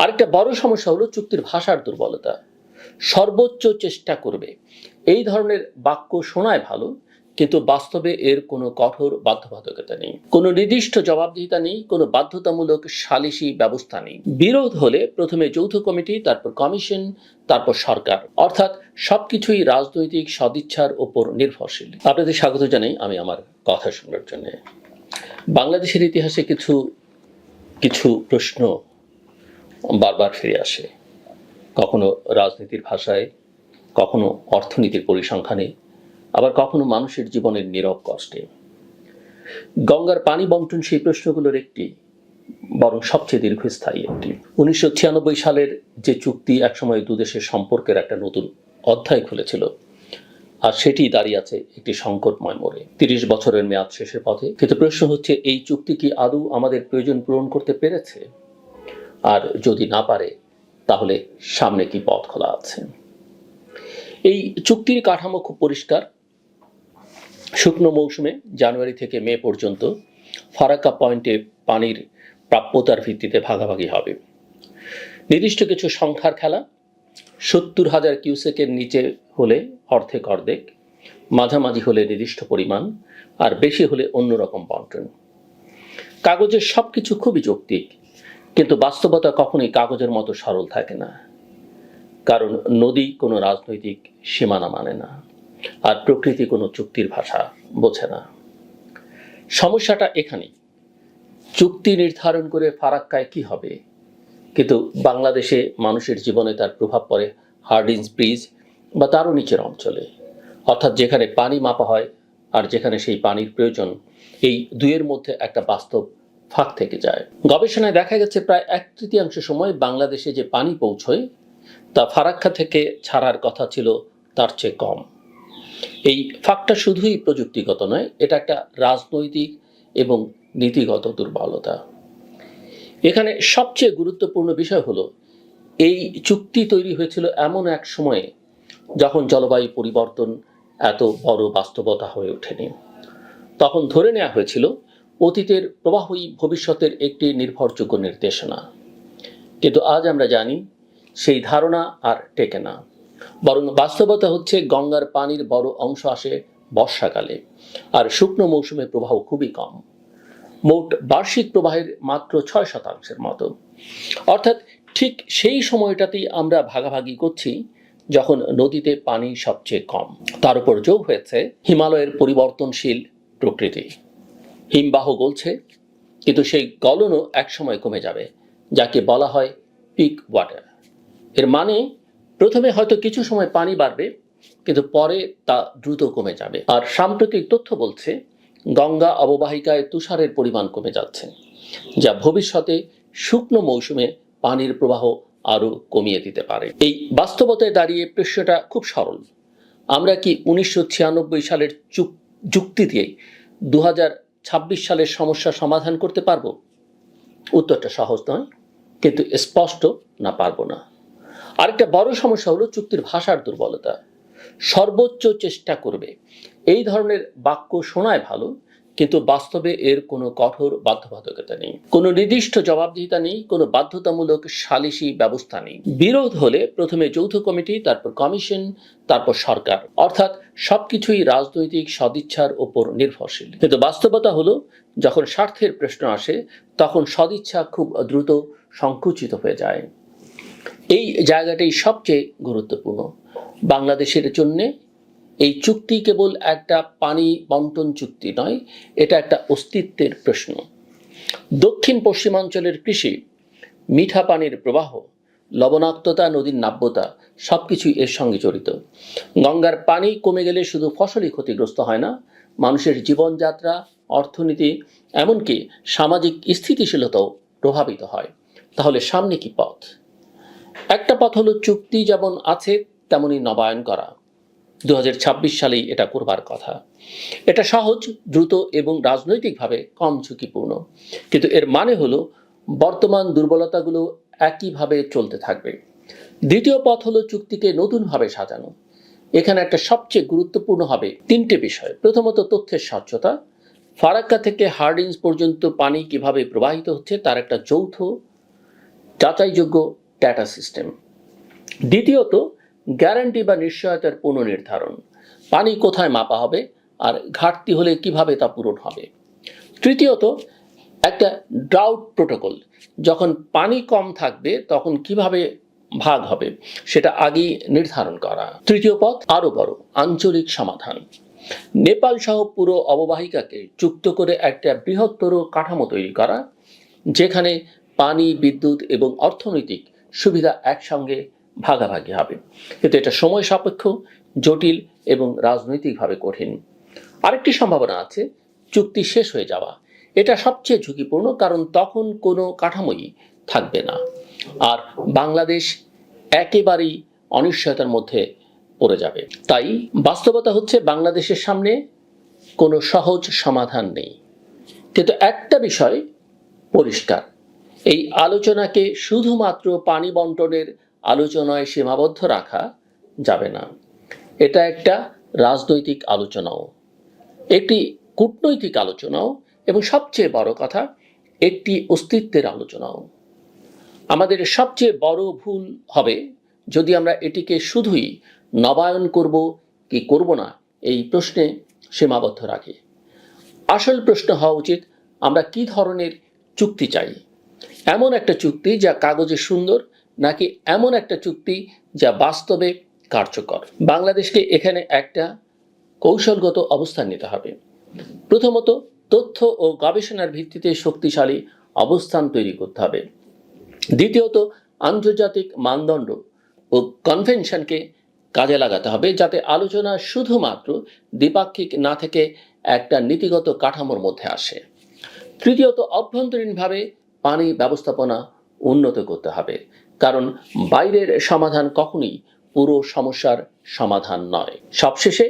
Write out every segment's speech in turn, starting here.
আরেকটা বড় সমস্যা হলো চুক্তির ভাষার দুর্বলতা। সর্বোচ্চ চেষ্টা করবে এই ধরনের বাক্য শোনায় ভালো, কিন্তু বাস্তবে এর কোনো কঠোর বাধ্যবাধকতা নেই, কোনো নির্দিষ্ট জবাবদিহিতা নেই, কোনো বাধ্যতামূলক সালিসি ব্যবস্থা নেই। বিরোধ হলে প্রথমে যৌথ কমিটি, তারপর কমিশন, তারপর সরকার, অর্থাৎ সবকিছুই রাজনৈতিক সদিচ্ছার উপর নির্ভরশীল। আপনাদের স্বাগত জানাই আমি আমার কথা শোনার জন্য। বাংলাদেশের ইতিহাসে কিছু কিছু প্রশ্ন বারবার ফিরে আসে, কখনো রাজনীতির ভাষায়, কখনো অর্থনীতির পরিসংখ্যানে, আবার কখনো মানুষের জীবনের নীরব কষ্টে। গঙ্গার পানি বন্টন সেই প্রশ্নগুলোর একটি, বরং সবচেয়ে দীর্ঘস্থায়ী একটি। 1996 সালের যে চুক্তি একসময় দুদেশের সম্পর্কের একটা নতুন অধ্যায় খুলেছিল, আর সেটি দাঁড়িয়ে আছে একটি সংকটময় মোড়ে। 30 বছরের মেয়াদ শেষের পথে। কিন্তু প্রশ্ন হচ্ছে, এই চুক্তি কি আদৌ আমাদের প্রয়োজন পূরণ করতে পেরেছে? আর যদি না পারে, তাহলে সামনে কি পথ খোলা আছে? এই চুক্তির কাঠামো খুব পরিষ্কার। শুকনো মৌসুমে জানুয়ারি থেকে মে পর্যন্ত ফারাক্কা পয়েন্টে পানির প্রাপ্যতার ভিত্তিতে ভাগাভাগি হবে। নির্দিষ্ট কিছু সংখ্যার খেলা। 70,000 কিউসেকের নিচে হলে অর্ধেক, মাঝামাঝি হলে নির্দিষ্ট পরিমাণ, আর বেশি হলে অন্যরকম বন্টন। কাগজের সবকিছু খুবই যৌক্তিক, কিন্তু বাস্তবতা কখনোই কাগজের মতো সরল থাকে না। কারণ নদী কোনো রাজনৈতিক সীমানা মানে না, আর প্রকৃতি কোনো চুক্তির ভাষা বোঝে না। সমস্যাটা এখানেই। চুক্তি নির্ধারণ করে ফারাক্কায় কি হবে, কিন্তু বাংলাদেশে মানুষের জীবনে তার প্রভাব পড়ে হার্ডিঞ্জ ব্রিজ বা তারও নিচের অঞ্চলে, অর্থাৎ যেখানে পানি মাপা হয় আর যেখানে সেই পানির প্রয়োজন, এই দুইয়ের মধ্যে একটা বাস্তব ফাঁক থেকে যায়। গবেষণায় দেখা গেছে প্রায় 1/3 সময় বাংলাদেশে যে পানি পৌঁছয় তা ফারাক্কা থেকে ছাড়ার কথা ছিল তার চেয়ে কম। এই ফাঁকটা শুধুই প্রযুক্তিগত নয়, এটা একটা রাজনৈতিক এবং নীতিগত দুর্বলতা। এখানে সবচেয়ে গুরুত্বপূর্ণ বিষয় হলো, এই চুক্তি তৈরি হয়েছিল এমন এক সময়ে যখন জলবায়ু পরিবর্তন এত বড় বাস্তবতা হয়ে ওঠেনি। তখন ধরে নেওয়া হয়েছিল অতীতের প্রবাহই ভবিষ্যতের একটি নির্ভরযোগ্য নির্দেশনা। কিন্তু আজ আমরা জানি সেই ধারণা আর টেকে না। বরং বাস্তবতা হচ্ছে গঙ্গার পানির বড় অংশ আসে বর্ষাকালে, আর শুকনো মৌসুমে প্রবাহ খুবই কম। মোট বার্ষিক প্রবাহের মাত্র 6% মতো। অর্থাৎ ঠিক সেই সময়টাতেই আমরা ভাগাভাগি করছি যখন নদীতে পানি সবচেয়ে কম। তার উপর যোগ হয়েছে হিমালয়ের পরিবর্তনশীল প্রকৃতি। হিমবাহ গলছে, কিন্তু সেই গলনও একসময় কমে যাবে, যাকে বলা হয় পিক ওয়াটার। এর মানে প্রথমে হয়তো কিছু সময় পানি বাড়বে, কিন্তু পরে তা দ্রুত কমে যাবে। আর সাম্প্রতিক তথ্য বলছে গঙ্গা অববাহিকায় তুষারের পরিমাণ কমে যাচ্ছে, যা ভবিষ্যতে শুকনো মৌসুমে পানির প্রবাহ আরো কমিয়ে দিতে পারে। এই বাস্তবতায় দাঁড়িয়ে প্রশ্নটা খুব সরল। আমরা কি 1996 সালের যুক্তি দিয়ে 2026 সালের সমস্যা সমাধান করতে পারবো? উত্তরটা সহজ নয়, কিন্তু স্পষ্ট না পারবো না। আরেকটা বড় সমস্যা হলো চুক্তির ভাষার দুর্বলতা। সর্বোচ্চ চেষ্টা করবে এই ধরনের বাক্য শোনায় ভালো, কিন্তু বাস্তবে এর কোনো কঠোর বাধ্যবাধকতা নেই, কোনো নির্দিষ্ট জবাবদিহিতা নেই, কোনো বাধ্যতামূলক সালিসি ব্যবস্থা নেই। বিরোধ হলে প্রথমে যৌথ কমিটি, তারপর কমিশন, তারপর সরকার, অর্থাৎ সবকিছুই রাজনৈতিক সদিচ্ছার উপর নির্ভরশীল। কিন্তু বাস্তবতা হলো, যখন স্বার্থের প্রশ্ন আসে তখন সদিচ্ছা খুব দ্রুত সংকুচিত হয়ে যায়। এই জায়গাটাই সবচেয়ে গুরুত্বপূর্ণ। বাংলাদেশের জন্য এই চুক্তি কেবল একটা পানি বন্টন চুক্তি নয়, এটা একটা অস্তিত্বের প্রশ্ন। দক্ষিণ পশ্চিমাঞ্চলের কৃষি, মিঠা পানির প্রবাহ, লবণাক্ততা, নদীর নাব্যতা সবকিছুই এর সঙ্গে জড়িত। গঙ্গার পানি কমে গেলে শুধু ফসলই ক্ষতিগ্রস্ত হয় না, মানুষের জীবনযাত্রা, অর্থনীতি, এমনকি সামাজিক স্থিতিশীলতাও প্রভাবিত হয়। তাহলে সামনে কি পথ? একটা পথ হলো চুক্তি যেমন আছে তেমনি নবায়ন করা। 2026 সালেই এটা করবার কথা। এটা সহজ, দ্রুত এবং রাজনৈতিকভাবে কম ঝুঁকিপূর্ণ। কিন্তু এর মানে হলো বর্তমান দুর্বলতাগুলো একইভাবে চলতে থাকবে। দ্বিতীয় পথ হলো চুক্তিকে নতুনভাবে সাজানো। এখানে একটা সবচেয়ে গুরুত্বপূর্ণ হবে 3টে বিষয়। প্রথমত, তথ্যের স্বচ্ছতা। ফারাক্কা থেকে হার্ডিঞ্জ পর্যন্ত পানি কিভাবে প্রবাহিত হচ্ছে তার একটা যৌথ যাচাইযোগ্য ডেটা সিস্টেম। দ্বিতীয়ত, গ্যারান্টি বা নিশ্চয়তার পুনর্নির্ধারণ, পানি কোথায় মাপা হবে আর ঘাটতি হলে কিভাবে তা পূরণ হবে। তৃতীয়ত, একটা ড্রাউট প্রোটোকল, যখন পানি কম থাকবে তখন কিভাবে ভাগ হবে সেটা আগেই নির্ধারণ করা। তৃতীয় পথ আরো বড়, আঞ্চলিক সমাধান। নেপাল সহ পুরো অববাহিকাকে যুক্ত করে একটা বৃহত্তর কাঠামো তৈরি করা, যেখানে পানি, বিদ্যুৎ এবং অর্থনৈতিক সুবিধা একসঙ্গে ভাগাভাগি হবে। কিন্তু এটা সময় সাপেক্ষ, জটিল এবং রাজনৈতিকভাবে কঠিন। আরেকটি সম্ভাবনা আছে, চুক্তি শেষ হয়ে যাওয়া। এটা সবচেয়ে ঝুঁকিপূর্ণ, কারণ তখন কোনো কাঠামোই থাকবে না আর বাংলাদেশ একেবারেই অনিশ্চয়তার মধ্যে পড়ে যাবে। তাই বাস্তবতা হচ্ছে, বাংলাদেশের সামনে কোনো সহজ সমাধান নেই। কিন্তু একটা বিষয় পরিষ্কার, এই আলোচনাকে শুধুমাত্র পানি বন্টনের আলোচনায় সীমাবদ্ধ রাখা যাবে না। এটা একটা রাজনৈতিক আলোচনাও, একটি কূটনৈতিক আলোচনাও, এবং সবচেয়ে বড় কথা, একটি অস্তিত্বের আলোচনাও। আমাদের সবচেয়ে বড় ভুল হবে যদি আমরা এটিকে শুধুই নবায়ন করব কি করব না এই প্রশ্নে সীমাবদ্ধ রাখি। আসল প্রশ্ন হওয়া উচিত, আমরা কি ধরনের চুক্তি চাই। এমন একটা চুক্তি যা কাগজে সুন্দর, নাকি এমন একটা চুক্তি যা বাস্তবে কার্যকর। বাংলাদেশকে এখানে একটা কৌশলগত অবস্থান নিতে হবে। প্রথমত, তথ্য ও গবেষণার ভিত্তিতে শক্তিশালী অবস্থান তৈরি করতে হবে। দ্বিতীয়ত, আন্তর্জাতিক মানদণ্ড ও কনভেনশনকে কাজে লাগাতে হবে, যাতে আলোচনা শুধুমাত্র দ্বিপাক্ষিক না থেকে একটা নীতিগত কাঠামোর মধ্যে আসে। তৃতীয়ত, অভ্যন্তরীণভাবে পানি ব্যবস্থাপনা উন্নত করতে হবে, কারণ বাইরের সমাধান কখনোই পুরো সমস্যার সমাধান নয়। সবশেষে,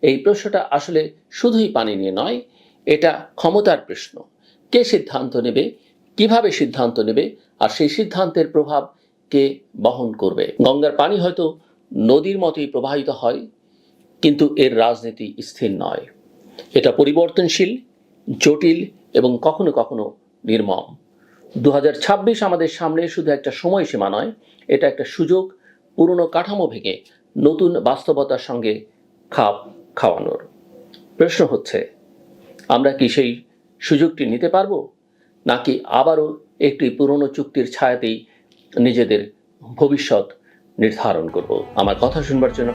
এই প্রশ্নটা আসলে শুধুই পানি নিয়ে নয়, এটা ক্ষমতার প্রশ্ন। কে সিদ্ধান্ত নেবে, কিভাবে সিদ্ধান্ত নেবে, আর সেই সিদ্ধান্তের প্রভাব কে বহন করবে। গঙ্গার পানি হয়তো নদীর মতোই প্রবাহিত হয়, কিন্তু এর রাজনীতি স্থির নয়। এটা পরিবর্তনশীল, জটিল এবং কখনো কখনো নির্মম। 2026 আমাদের সামনে শুধু একটা সময়সীমা নয়, এটা একটা সুযোগ পুরনো কাঠামো ভেঙে নতুন বাস্তবতার সঙ্গে খাপ খাওয়ানোর। প্রশ্ন হচ্ছে, আমরা কি সেই সুযোগটি নিতে পারবো, নাকি আবারও একটি পুরনো চুক্তির ছায়াতেই নিজেদের ভবিষ্যৎ নির্ধারণ করব। আমার কথা শুনবার জন্য